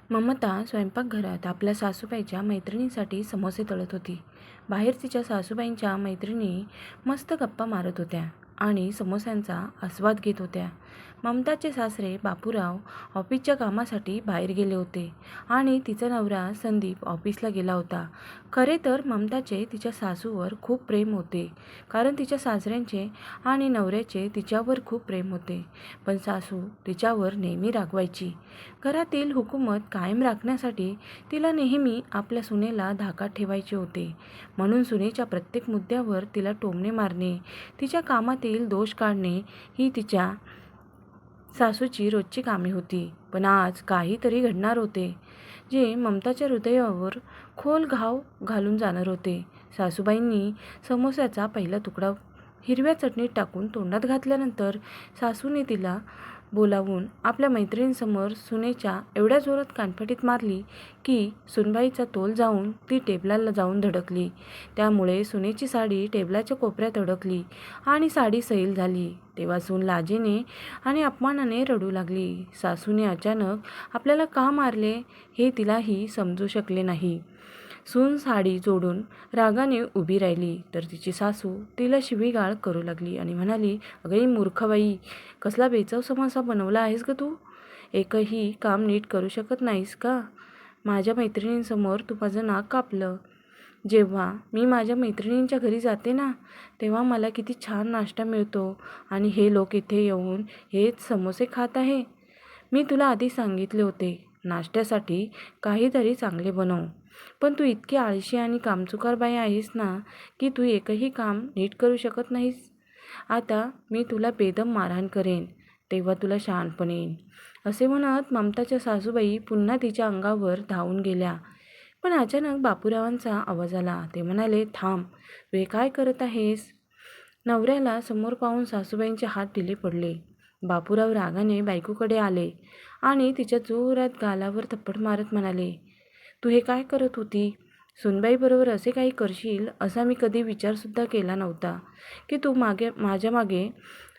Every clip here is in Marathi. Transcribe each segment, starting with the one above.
ममता स्वयंपाकघरात आपल्या सासूबाईच्या मैत्रिणींसाठी समोसे तळत होती. बाहेर तिच्या सासूबाईंच्या मैत्रिणी मस्त गप्पा मारत होत्या आणि समोस्यांचा आस्वाद घेत होत्या. ममताचे सासरे बापूराव ऑफिसच्या कामासाठी बाहेर गेले होते आणि तिचा नवरा संदीप ऑफिसला गेला होता. खरे तर ममताचे तिच्या सासूवर खूप प्रेम होते, कारण तिच्या सासऱ्यांचे आणि नवऱ्याचे तिच्यावर खूप प्रेम होते. पण सासू तिच्यावर नेहमी रागवायची. घरातील हुकूमत कायम राखण्यासाठी तिला नेहमी आपल्या सुनेला धाकात ठेवायचे होते. म्हणून सुनेच्या प्रत्येक मुद्द्यावर तिला टोमणे मारणे, तिच्या कामातील दोष काढणे ही तिच्या सासूची रोजची कामे होती. पण आज काहीतरी घडणार होते, जे ममताच्या हृदयावर खोल घाव घालून जाणार होते. सासूबाईंनी समोस्याचा पहिला तुकडा हिरव्या चटणीत टाकून तोंडात घातल्यानंतर सासूने तिला बोलावून आपल्या मैत्रिणींसमोर सुनेच्या एवढ्या जोरात कानफटीत मारली की सुनबाईचा तोल जाऊन ती टेबलाला जाऊन धडकली. त्यामुळे सुनेची साडी टेबलाच्या कोपऱ्यात अडकली आणि साडी सैल झाली. तेव्हा सून लाजेने आणि अपमानाने रडू लागली. सासूने अचानक आपल्याला का मारले हे तिलाही समजू शकले नाही. सून साडी जोडून रागाने उभी राहिली तर तिची सासू तिला शिवीगाळ करू लागली आणि म्हणाली, "अगं मूर्ख बाई, कसला बेचव समोसा बनवला आहेस ग तू? एकही काम नीट करू शकत नाहीस का? माझ्या मैत्रिणींसमोर तू माझं नाक कापलं. जेव्हा मी माझ्या मैत्रिणींच्या घरी जाते ना, तेव्हा मला किती छान नाश्ता मिळतो आणि हे लोक इथे येऊन हेच समोसे खात आहे. मी तुला आधी सांगितले होते, नाश्त्यासाठी काहीतरी चांगले बनव. पण तू इतकी आळशी आणि कामचुकार बाई आहेस ना, की तू एकही काम नीट करू शकत नाहीस. आता मी तुला बेदम मारहाण करेन, तेव्हा तुला शहाणपण येईल." असे म्हणत ममताच्या सासूबाई पुन्हा तिच्या अंगावर धावून गेल्या. पण अचानक बापूरावांचा आवाज आला. ते म्हणाले, "थांब, तू हे काय करत आहेस?" नवऱ्याला समोर पाहून सासूबाईंचे हात ढिले पडले. बापूराव रागाने बायकोकडे आले आणि तिच्या जोरात गालावर थप्पड मारत म्हणाले, "तू हे काय करत होती? सुनबाईबरोबर असे काही करशील असा मी कधी विचारसुद्धा केला नव्हता, की तू माझ्या मागे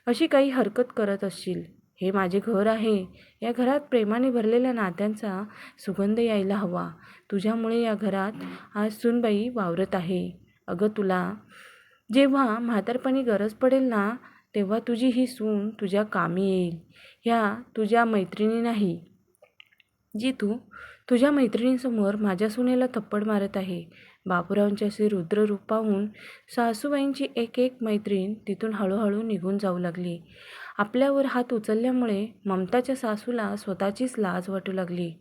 अशी काही हरकत करत असशील. हे माझे घर आहे. या घरात प्रेमाने भरलेल्या नात्यांचा सुगंध यायला हवा. तुझ्यामुळे या घरात आज सुनबाई वावरत आहे. अगं तुला जेव्हा म्हातारपणी गरज पडेल ना, तेव्हा तुझी ही सून तुझ्या कामी येईल. ह्या तुझ्या मैत्रिणी नाही, जी तू तुझ्या मैत्रिणींसमोर माझ्या सुनेला थप्पड मारत आहे." बापूरावांचे असे रुद्र रूप पाहून सासूबाईंची एक एक मैत्रीण तिथून हळूहळू निघून जाऊ लागली. आपल्यावर हात उचलल्यामुळे ममताच्या सासूला स्वतःचीच लाज वाटू लागली.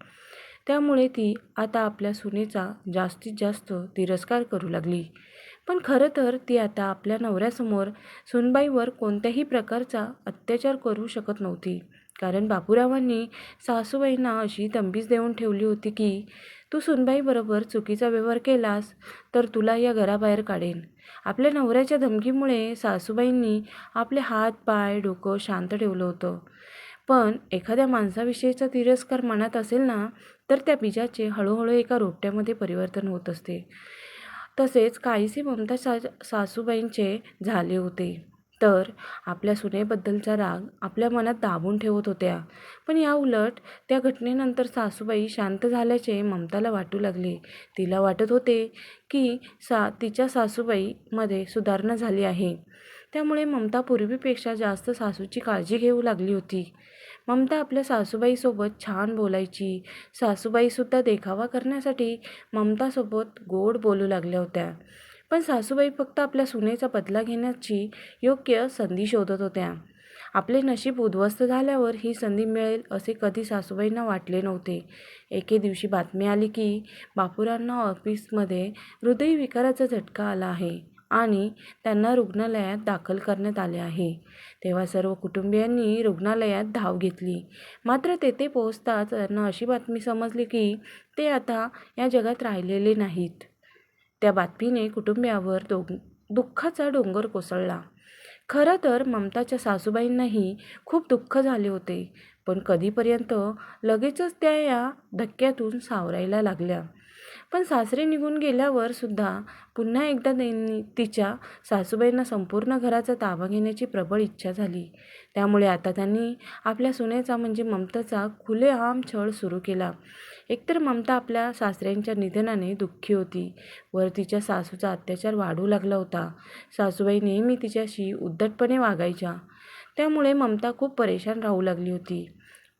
त्यामुळे ती आता आपल्या सुनेचा जास्तीत जास्त तिरस्कार करू लागली. पण खरं तर ती आता आपल्या नवऱ्यासमोर सुनबाईवर कोणत्याही प्रकारचा अत्याचार करू शकत नव्हती. कारण बापूरावांनी सासूबाईंना अशी तंबीच देऊन ठेवली होती की तू सुनबाईबरोबर चुकीचा व्यवहार केलास तर तुला या घराबाहेर काढेन. आपल्या नवऱ्याच्या धमकीमुळे सासूबाईंनी आपले हात, पाय, डोकं शांत ठेवलं होतं. पण एखाद्या माणसाविषयीचा तिरस्कार मनात असेल ना, तर त्या बीजाचे हळूहळू एका रोपट्यामध्ये परिवर्तन होत असते. तसेच काहीसे ममता सासूबाईंचे झाले होते. तर आपल्या सुनेबद्दलचा राग आपल्या मनात दाबून ठेवत होत्या. पण याउलट त्या घटनेनंतर सासूबाई शांत झाल्याचे ममताला वाटू लागले. तिला वाटत होते की तिच्या सासूबाईमध्ये सुधारणा झाली आहे. त्यामुळे ममता पूर्वीपेक्षा जास्त सासूची काळजी घेऊ लागली होती. ममता आपल्या सासूबाईसोबत छान बोलायची. सासूबाईसुद्धा देखावा करण्यासाठी ममतासोबत गोड बोलू लागल्या होत्या. पण सासूबाई फक्त आपल्या सुनेचा बदला घेण्याची योग्य संधी शोधत होत्या. आपले नशीब उद्ध्वस्त झाल्यावर ही संधी मिळेल असे कधी सासूबाईंना वाटले नव्हते. एके दिवशी बातमी आली की बापूरावांना ऑफिसमध्ये हृदयविकाराचा झटका आला आहे आणि त्यांना रुग्णालयात दाखल करण्यात आले आहे. तेव्हा सर्व कुटुंबियांनी रुग्णालयात धाव घेतली. मात्र तेथे पोहोचताच त्यांना अशी बातमी समजली की ते आता या जगात राहिलेले नाहीत. त्या बातमीने कुटुंबियावर दुःखाचा डोंगर कोसळला. खरं तर ममताच्या सासूबाईंनाही खूप दुःख झाले होते. पण कधीपर्यंत लगेचच त्या या धक्क्यातून सावरायला लागल्या. पण सासरे निघून गेल्यावर सुद्धा पुन्हा एकदा त्यांनी तिच्या सासूबाईंना संपूर्ण घराचा ताबा घेण्याची प्रबळ इच्छा झाली. त्यामुळे आता त्यांनी आपल्या सुनेचा म्हणजे ममताचा खुलेआम छळ सुरू केला. एकतर ममता आपल्या सासऱ्यांच्या निधनाने दुःखी होती, वर तिच्या सासूचा अत्याचार वाढू लागला होता. सासूबाई नेहमी तिच्याशी उद्धटपणे वागायच्या. त्यामुळे ममता खूप परेशान राहू लागली होती.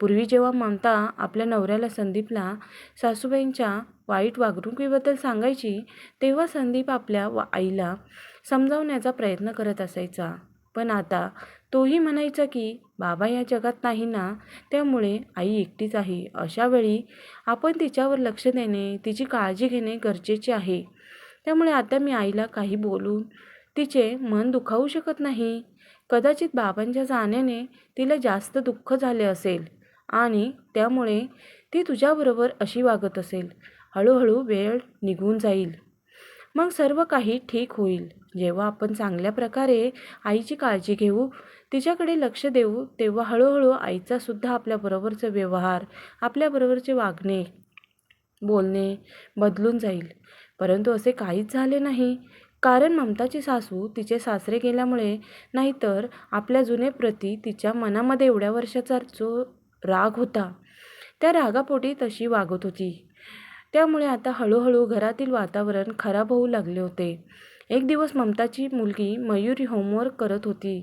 पूर्वी जेव्हा ममता आपल्या नवऱ्याला संदीपला सासूबाईंच्या वाईट वागणुकीबद्दल सांगायची, तेव्हा संदीप आपल्या आईला समजावण्याचा प्रयत्न करत असायचा. पण आता तोही म्हणायचा की बाबा या जगात नाही ना, त्यामुळे आई एकटीच आहे. अशा वेळी आपण तिच्यावर लक्ष देणे, तिची काळजी घेणे गरजेचे आहे. त्यामुळे आता मी आईला काही बोलून तिचे मन दुखावू शकत नाही. कदाचित बाबांच्या जाण्याने तिला जास्त दुःख झाले असेल आणि त्यामुळे ती तुझ्याबरोबर अशी वागत असेल. हळूहळू वेळ निघून जाईल, मग सर्व काही ठीक होईल. जेव्हा आपण चांगल्या प्रकारे आईची काळजी घेऊ, तिच्याकडे लक्ष देऊ, तेव्हा हळूहळू आईचा सुद्धा आपल्याबरोबरचा व्यवहार, आपल्याबरोबरचे वागणे, बोलणे बदलून जाईल. परंतु असे काहीच झाले नाही. कारण ममताची सासू तिचे सासरे गेल्यामुळे, नाहीतर आपल्या जुनेप्रती तिच्या मनामध्ये एवढ्या वर्षाचा जो राग होता, त्या रागापोटी तशी वागत होती. त्यामुळे आता हळूहळू घरातील वातावरण खराब होऊ लागले होते. एक दिवस ममताची मुलगी मयुरी होमवर्क करत होती.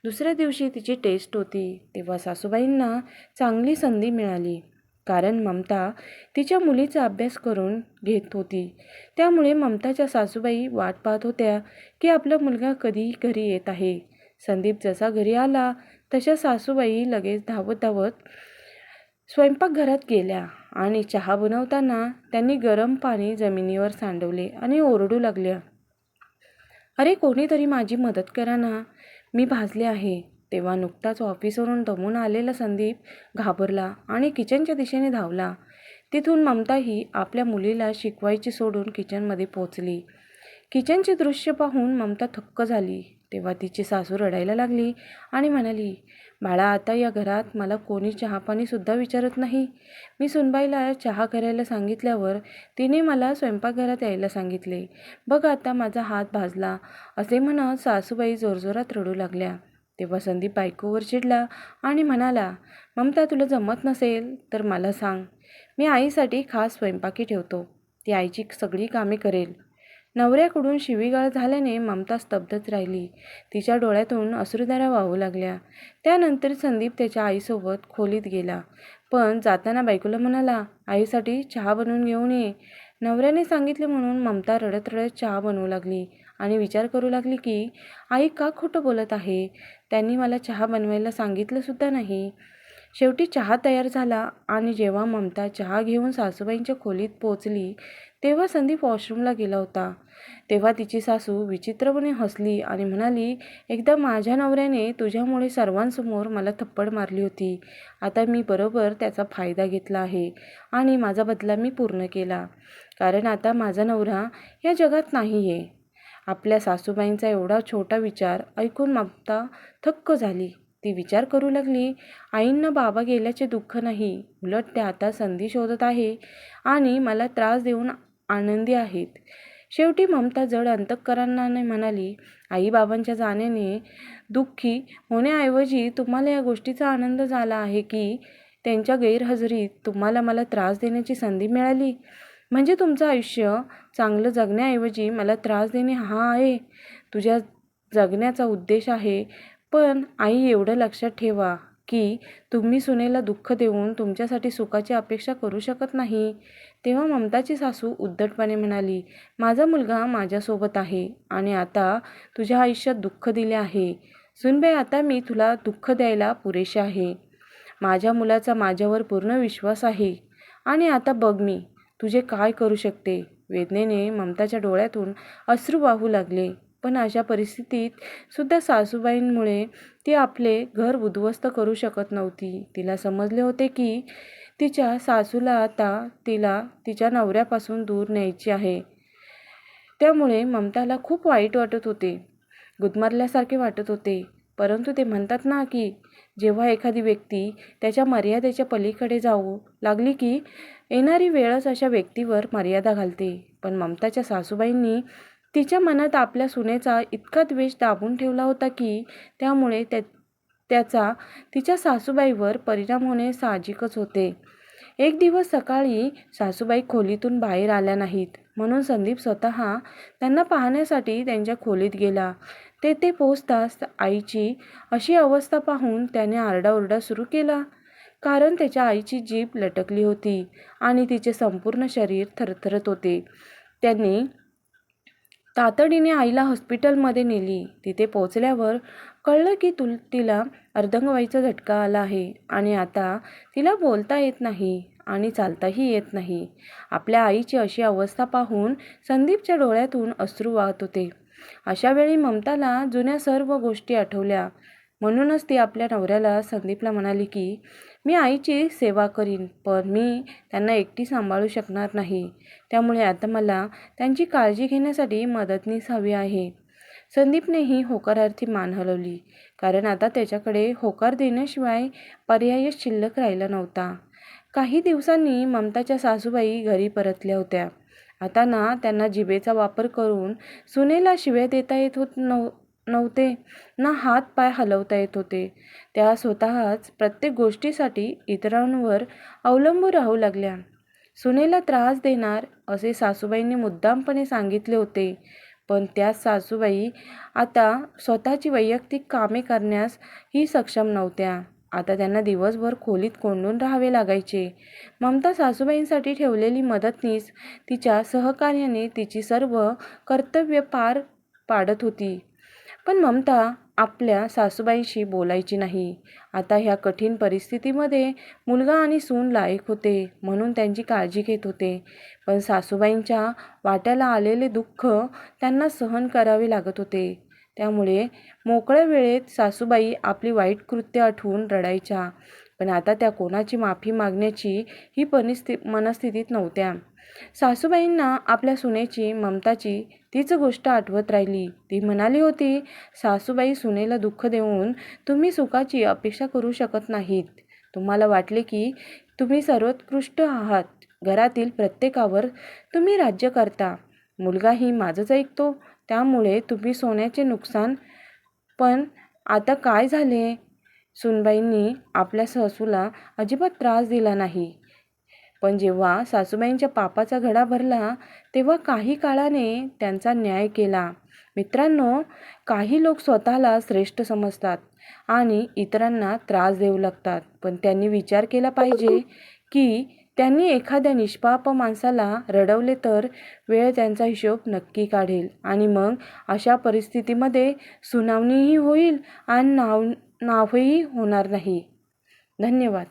दुसऱ्या दिवशी तिची टेस्ट होती. तेव्हा सासूबाईंना चांगली संधी मिळाली. कारण ममता तिच्या मुलीचा अभ्यास करून घेत होती. त्यामुळे ममताच्या सासूबाई वाट पाहत होत्या की आपला मुलगा कधी घरी येत आहे. संदीप जसा घरी आला तशा सासूबाई लगेच धावत धावत स्वयंपाकघरात गेल्या आणि चहा बनवताना त्यांनी गरम पाणी जमिनीवर सांडवले आणि ओरडू लागल्या, अरे कोणीतरी माझी मदत करा ना, मी भाजले आहे. तेव्हा नुकताच ऑफिसवरून दमून आलेला संदीप घाबरला आणि किचनच्या दिशेने धावला. तिथून ममताही आपल्या मुलीला शिकवायची सोडून किचनमध्ये पोचली. किचनचे दृश्य पाहून ममता थक्क झाली. तेव्हा तिची सासू रडायला लागली आणि म्हणाली, बाळा आता या घरात मला कोणी चहापाणीसुद्धा विचारत नाही. मी सुनबाईला चहा करायला सांगितल्यावर तिने मला स्वयंपाकघरात यायला सांगितले. बघ आता माझा हात भाजला. असे म्हणत सासूबाई जोरजोरात रडू लागल्या. तेव्हा संदीप बायकोवर चिडला आणि म्हणाला, ममता तुला जमत नसेल तर मला सांग, मी आईसाठी खास स्वयंपाकी ठेवतो. ती आईची सगळी कामे करेल. नवऱ्याकडून शिवीगाळ झाल्याने ममता स्तब्धच राहिली. तिच्या डोळ्यातून अश्रुधारा वाहू लागल्या. त्यानंतर संदीप त्याच्या आईसोबत खोलीत गेला. पण जाताना बायकोला म्हणाला, आईसाठी चहा बनवून घेऊन ये. नवऱ्याने सांगितले म्हणून ममता रडत रडत चहा बनवू लागली आणि विचार करू लागली की आई का खोटं बोलत आहे. त्यांनी मला चहा बनवायला सांगितलंसुद्धा नाही. शेवटी चहा तयार झाला आणि जेव्हा ममता चहा घेऊन सासूबाईंच्या खोलीत पोचली, तेव्हा संदीप वॉशरूमला गेला होता. तेव्हा तिची सासू विचित्रपणे हसली आणि म्हणाली, एकदा माझ्या नवऱ्याने तुझ्यामुळे सर्वांसमोर मला थप्पड मारली होती. आता मी बरोबर त्याचा फायदा घेतला आहे आणि माझा बदला मी पूर्ण केला. कारण आता माझा नवरा या जगात नाही आहे. आपल्या सासूबाईंचा एवढा छोटा विचार ऐकून ममता थक्क झाली. ती विचार करू लागली, आईंना बाबा गेल्याचे दुःख नाही, उलट त्या आता संधी शोधत आहे आणि मला त्रास देऊन आनंदी आहेत. शेवटी ममता जड अंतःकरणाने म्हणाली, आई बाबांच्या जाण्याने दुःखी होण्याऐवजी तुम्हाला या गोष्टीचा आनंद झाला आहे की त्यांच्या गैरहजेरीत तुम्हाला मला त्रास देण्याची संधी मिळाली. म्हणजे तुमचं आयुष्य चांगलं जगण्याऐवजी मला त्रास देणे हा आहे तुझ्या जगण्याचा उद्देश आहे. पण आई एवढं लक्षात ठेवा की तुम्ही सुनेला दुःख देऊन तुमच्यासाठी सुखाची अपेक्षा करू शकत नाही. तेव्हा ममताची सासू उद्धटपणे म्हणाली, माझा मुलगा माझ्यासोबत आहे आणि आता तुझ्या आयुष्यात दुःख दिले आहे. सुनबाई आता मी तुला दुःख द्यायला पुरेसे आहे. माझ्या मुलाचा माझ्यावर पूर्ण विश्वास आहे आणि आता बघ मी तुझे काय करू शकते. वेदनेने ममताच्या डोळ्यातून अश्रू वाहू लागले. पण अशा परिस्थितीत सुद्धा सासूबाईंमुळे ती आपले घर उद्ध्वस्त करू शकत नव्हती. तिला समजले होते की तिच्या सासूला आता तिला तिच्या नवऱ्यापासून दूर न्यायची आहे. त्यामुळे ममताला खूप वाईट वाटत होते, गुदमरल्यासारखे वाटत होते. परंतु ते म्हणतात ना की जेव्हा एखादी व्यक्ती त्याच्या मर्यादेच्या पलीकडे जाऊ लागली की येणारी वेळच अशा व्यक्तीवर मर्यादा घालते. पण ममताच्या सासूबाईंनी तिच्या मनात आपल्या सुनेचा इतका द्वेष दाबून ठेवला होता की त्यामुळे त्याचा तिच्या सासूबाईवर परिणाम होणे साहजिकच होते. एक दिवस सकाळी सासूबाई खोलीतून बाहेर आल्या नाहीत म्हणून संदीप स्वतः त्यांना पाहण्यासाठी त्यांच्या खोलीत गेला. तेथे पोहोचताच आईची अशी अवस्था पाहून त्याने आरडाओरडा सुरू केला. कारण त्याच्या आईची जीभ लटकली होती आणि तिचे संपूर्ण शरीर थरथरत होते. त्यांनी तातडीने आईला हॉस्पिटलमध्ये नेली. तिथे पोहोचल्यावर कळलं की तिला अर्धंगवायूचा झटका आला आहे आणि आता तिला बोलता येत नाही आणि चालताही येत नाही. आपल्या आईची अशी अवस्था पाहून संदीपच्या डोळ्यातून अश्रू वाहत होते. अशा वेळी ममताला जुन्या सर्व गोष्टी आठवल्या. म्हणूनच ती आपल्या नवऱ्याला संदीपला म्हणाली की मी आईची सेवा करीन, पण मी त्यांना एकटी सांभाळू शकणार नाही. त्यामुळे आता मला त्यांची काळजी घेण्यासाठी मदतनीस हवी आहे. संदीपनेही होकारार्थी मान हलवली, कारण आता त्याच्याकडे होकार देण्याशिवाय पर्यायच शिल्लक राहिला नव्हता. काही दिवसांनी ममताच्या सासूबाई घरी परतल्या होत्या. आता ना त्यांना जिभेचा वापर करून सुनेला शिव्या देता येत नव्हते, ना हात पाय हलवता येत होते. त्या स्वतःच प्रत्येक गोष्टीसाठी इतरांवर अवलंबून राहू लागल्या. सुनेला त्रास देणार असे सासूबाईंनी मुद्दामपणे सांगितले होते, पण त्याच सासूबाई आता स्वतःची वैयक्तिक कामे करण्यासही सक्षम नव्हत्या. आता त्यांना दिवसभर खोलीत कोंडून राहावे लागायचे. ममता सासूबाईंसाठी ठेवलेली मदतनीस तिच्या सहकार्याने तिची सर्व कर्तव्य पार पाडत होती. पण ममता आपल्या सासूबाईंशी बोलायची नाही. आता ह्या कठीण परिस्थितीमध्ये मुलगा आणि सून लायक होते म्हणून त्यांची काळजी घेत होते. पण सासूबाईंच्या वाट्याला आलेले दुःख त्यांना सहन करावे लागत होते. त्यामुळे मोकळ्या वेळेत सासूबाई आपली वाईट कृत्य आठवून रडायच्या. पण आता त्या कोणाची माफी मागण्याची ही मनस्थितीत नव्हत्या. सासूबाईंना आपल्या सुनेची, ममताची तीच गोष्ट आठवत राहिली. ती म्हणाली होती, सासूबाई, सुनेला दुःख देऊन तुम्ही सुखाची अपेक्षा करू शकत नाहीत. तुम्हाला वाटले की तुम्ही सर्वोत्कृष्ट आहात. घरातील प्रत्येकावर तुम्ही राज्य करता. मुलगाही माझंच ऐकतो, त्यामुळे तुम्ही सोन्याचे नुकसान. पण आता काय झाले? सुनबाईंनी आपल्या सासूला अजिबात त्रास दिला नाही. पण जेव्हा सासूबाईंच्या पापाचा घडा भरला तेव्हा काही काळाने त्यांचा न्याय केला. मित्रांनो, काही लोक स्वतःला श्रेष्ठ समजतात आणि इतरांना त्रास देऊ लागतात. पण त्यांनी विचार केला पाहिजे की त्यांनी एखाद्या निष्पाप माणसाला रडवले तर वेळ त्यांचा हिशोब नक्की काढेल आणि मग अशा परिस्थितीमध्ये सुनावणीही होईल आणि नावही होणार नाही. धन्यवाद.